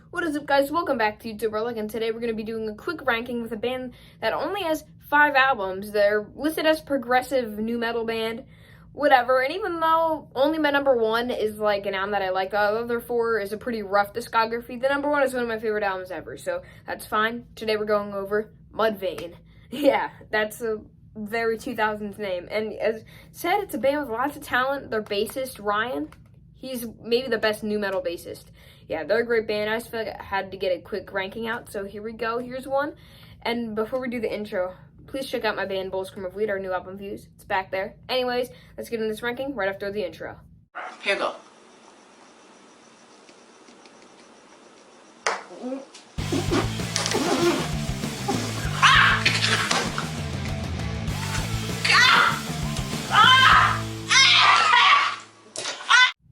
What is up, guys? Welcome back to YouTube Relic, and today we're going to be doing a quick ranking with a band that only has 5 albums. They're listed as progressive new metal band, whatever, and even though only my number 1 is like an album that I like, the other 4 is a pretty rough discography. The number 1 is one of my favorite albums ever, so that's fine. Today we're going over Mudvayne. Yeah, that's a very 2000s name, and as said, it's a band with lots of talent. Their bassist, Ryan, he's maybe the best new metal bassist. Yeah, they're a great band. I just feel like I had to get a quick ranking out, so here we go. Here's one. And before we do the intro, please check out my band, Bullscream of Weed, our new album Views. It's back there. Anyways, let's get in this ranking right after the intro. Here you go.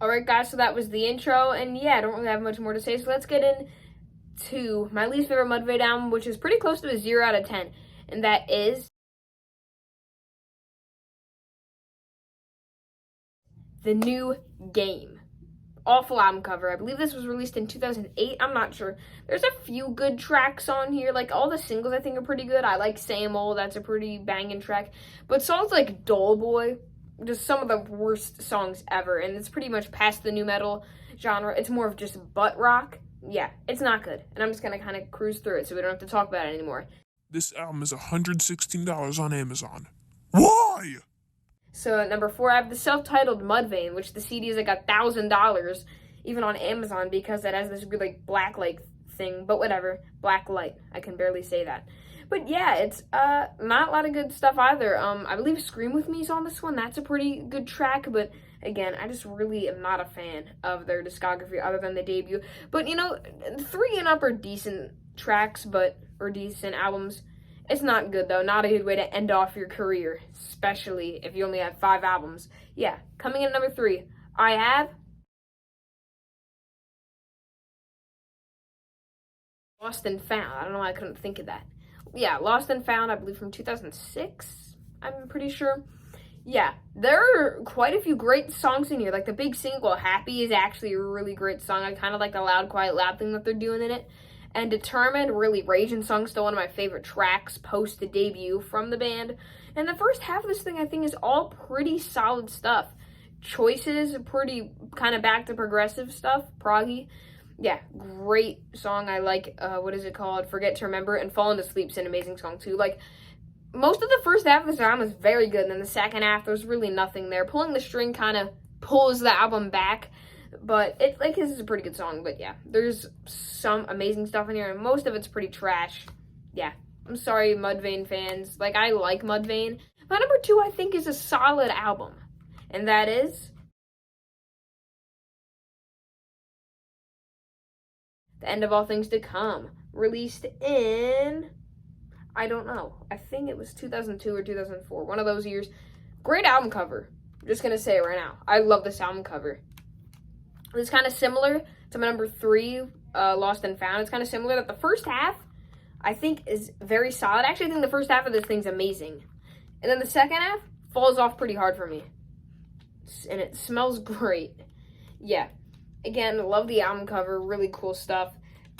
Alright guys, so that was the intro, and yeah, I don't really have much more to say, so let's get into my least favorite Mudvayne album, which is pretty close to a 0 out of 10, and that is The New Game. Awful album cover. I believe this was released in 2008, I'm not sure. There's a few good tracks on here, like all the singles I think are pretty good. I like Same Old, that's a pretty banging track, but songs like Dull Boy, just some of the worst songs ever, and it's pretty much past the new metal genre. It's more of just butt rock. Yeah, it's not good, and I'm just gonna kind of cruise through it so we don't have to talk about it anymore. This album is $116 on Amazon. Why? So at number 4, I have the self-titled Mudvayne, which the CD is like $1,000 even on Amazon because it has this really like black light thing, but whatever, black light. I can barely say that. But yeah, it's not a lot of good stuff either. I believe Scream With Me is on this one. That's a pretty good track, but again, I just really am not a fan of their discography other than the debut. But you know, 3 and up are decent tracks, or decent albums. It's not good though. Not a good way to end off your career, especially if you only have 5 albums. Yeah, coming in at number 3, I have Lost and Found. I don't know why I couldn't think of that. Yeah, Lost and Found, I believe from 2006, I'm pretty sure. Yeah, there are quite a few great songs in here. Like the big single, Happy, is actually a really great song. I kind of like the loud, quiet, loud thing that they're doing in it. And Determined, really raging song, still one of my favorite tracks post the debut from the band. And the first half of this thing, I think, is all pretty solid stuff. Choices, pretty kind of back to progressive stuff, proggy. Yeah, great song. I like, what is it called? Forget to Remember, and Falling Asleep's an amazing song too. Like, most of the first half of this album is very good, and then the second half, there's really nothing there. Pulling the String kind of pulls the album back, but it, like, this is a pretty good song, but yeah, there's some amazing stuff in here, and most of it's pretty trash. Yeah, I'm sorry, Mudvayne fans. Like, I like Mudvayne. My number 2, I think, is a solid album, and that is The End of All Things to Come, released in, I don't know, I think it was 2002 or 2004, one of those years. Great album cover. I'm just gonna say it right now. I love this album cover. It's kind of similar to my number 3, Lost and Found. It's kind of similar that the first half, I think, is very solid. Actually, I think the first half of this thing's amazing. And then the second half falls off pretty hard for me. And it smells great. Yeah. Again, love the album cover, really cool stuff.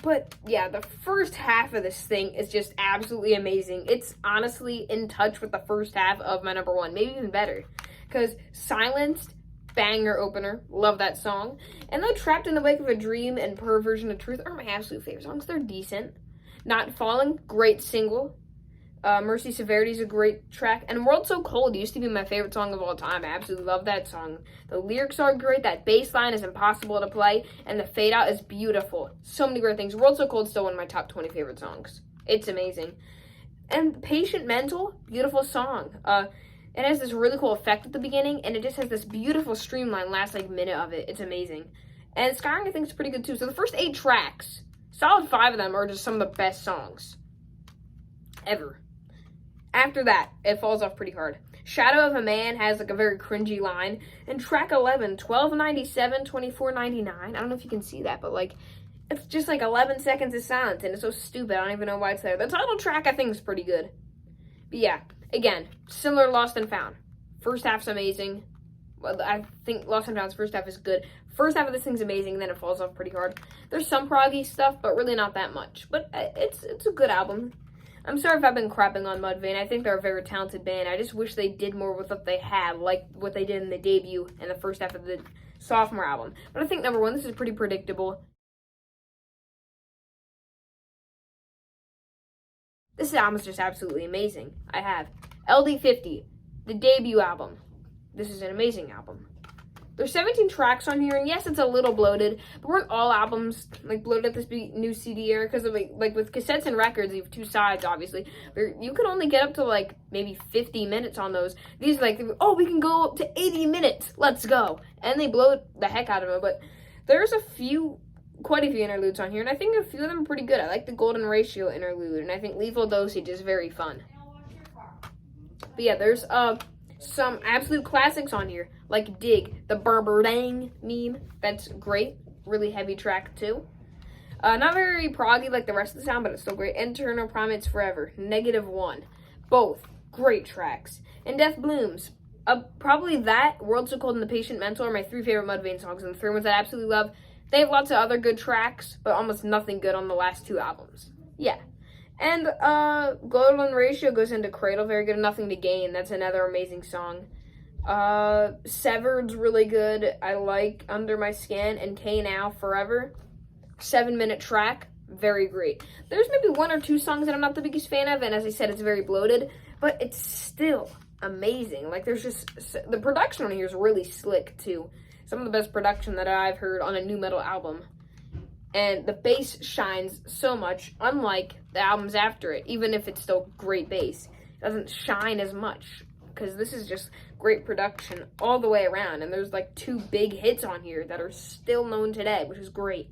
But yeah, the first half of this thing is just absolutely amazing. It's honestly in touch with the first half of my number 1, maybe even better. Because Silenced, banger opener, love that song. And though Trapped in the Wake of a Dream and Perversion of Truth are my absolute favorite songs, they're decent. Not Falling, great single. Mercy Severity is a great track, and World So Cold used to be my favorite song of all time. I absolutely love that song. The lyrics are great, that bass line is impossible to play, and the fade out is beautiful. So many great things. World So Cold is still one of my top 20 favorite songs. It's amazing. And Patient Mental, beautiful song. It has this really cool effect at the beginning, and it just has this beautiful streamline last like minute of it. It's amazing. And Skyrim I think is pretty good too. So the first 8 tracks, solid 5 of them are just some of the best songs ever. After that, it falls off pretty hard. Shadow of a Man has like a very cringy line. And track 11, 12:97, 24:99. I don't know if you can see that, but like, it's just like 11 seconds of silence, and it's so stupid. I don't even know why it's there. The title track, I think, is pretty good. But yeah, again, similar to Lost and Found. First half's amazing. Well, I think Lost and Found's first half is good. First half of this thing's amazing, then it falls off pretty hard. There's some proggy stuff, but really not that much. But it's a good album. I'm sorry if I've been crapping on Mudvayne. I think they're a very talented band. I just wish they did more with what they had, like what they did in the debut and the first half of the sophomore album. But I think number one, this is pretty predictable. This album is just absolutely amazing. I have LD50, the debut album. This is an amazing album. There's 17 tracks on here, and yes, it's a little bloated, but weren't all albums like bloated at this new CD era? Because of like with cassettes and records, you have two sides, obviously. But you could only get up to like maybe 50 minutes on those. These like, oh, we can go up to 80 minutes. Let's go, and they blow the heck out of it. But there's quite a few interludes on here, and I think a few of them are pretty good. I like the Golden Ratio interlude, and I think Lethal Dosage is very fun. But yeah, there's some absolute classics on here, like Dig, the Dang meme. That's great. Really heavy track, too. Not very proggy like the rest of the sound, but it's still great. Internal Primates Forever, -1. Both great tracks. And Death Blooms. Probably that, World So Cold, and The Patient Mental are my three favorite Mudvayne songs, and the three ones I absolutely love. They have lots of other good tracks, but almost nothing good on the last two albums. Yeah. And Golden Ratio goes into Cradle, very good. Nothing to Gain, that's another amazing song. Severed's really good. I like Under My Skin and K Now Forever. 7-minute track, very great. There's maybe one or two songs that I'm not the biggest fan of, and as I said, it's very bloated, but it's still amazing. Like, there's just, the production on here is really slick, too. Some of the best production that I've heard on a new metal album. And the bass shines so much, unlike the albums after it, even if it's still great bass. It doesn't shine as much, because this is just great production all the way around. And there's like 2 big hits on here that are still known today, which is great.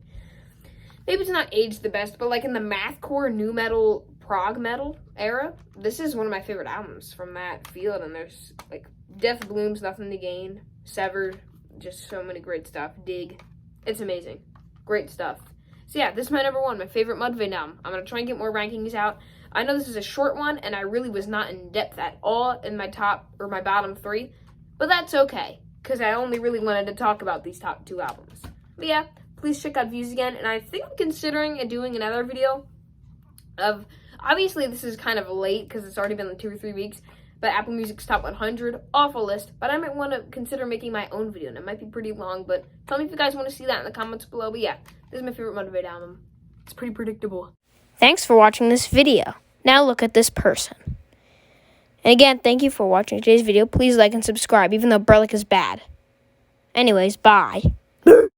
Maybe it's not aged the best, but like in the mathcore, new metal, prog metal era, this is one of my favorite albums from that field. And there's like Death Blooms, Nothing to Gain, Severed, just so many great stuff. Dig, it's amazing. Great stuff. So yeah, this is my number one, my favorite Mudvayne album. I'm going to try and get more rankings out. I know this is a short one, and I really was not in depth at all in my top or my bottom 3, but that's okay, because I only really wanted to talk about these top 2 albums. But yeah, please check out Views again, and I think I'm considering doing another video of, obviously this is kind of late, because it's already been like 2 or 3 weeks, but Apple Music's top 100, awful list, but I might want to consider making my own video, and it might be pretty long, but tell me if you guys want to see that in the comments below. But yeah, this is my favorite Mudvayne album. It's pretty predictable. Thanks for watching this video. Now look at this person. And again, thank you for watching today's video. Please like and subscribe, even though Burlick is bad. Anyways, bye.